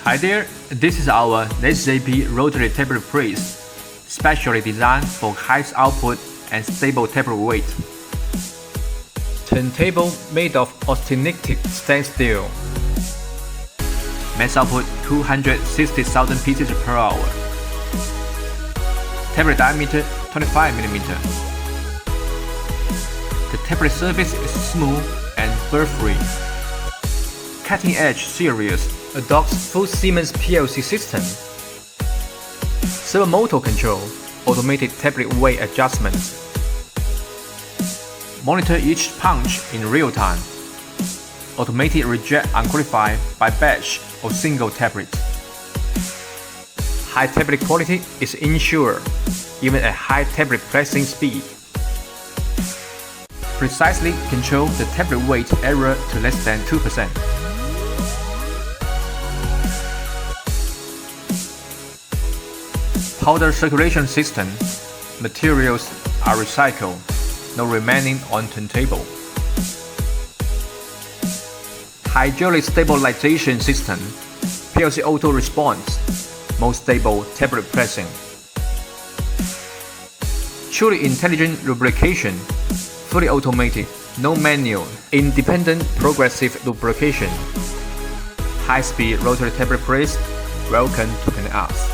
Hi there, this is our HZP Rotary tablet press, specially designed for high output and stable tablet weight. Turntable made of austenitic stainless steel. Max output 260,000 pieces per hour. Tablet diameter 25mm. The tablet surface is smooth and burr-free. Cutting-edge series adopts full Siemens PLC system. Servo motor control, automated tablet weight adjustment. Monitor each punch in real time. Automated reject unqualified by batch or single tablet. High tablet quality is ensured, even at high tablet pressing speed. Precisely control the tablet weight error to less than 2%. Powder circulation system. Materials are recycled. No remaining on turntable. Hydraulic stabilization system. PLC auto response. Most stable tablet pressing. Truly intelligent lubrication. Fully automated. No manual. Independent progressive lubrication. High-speed rotary tablet press. Welcome to us.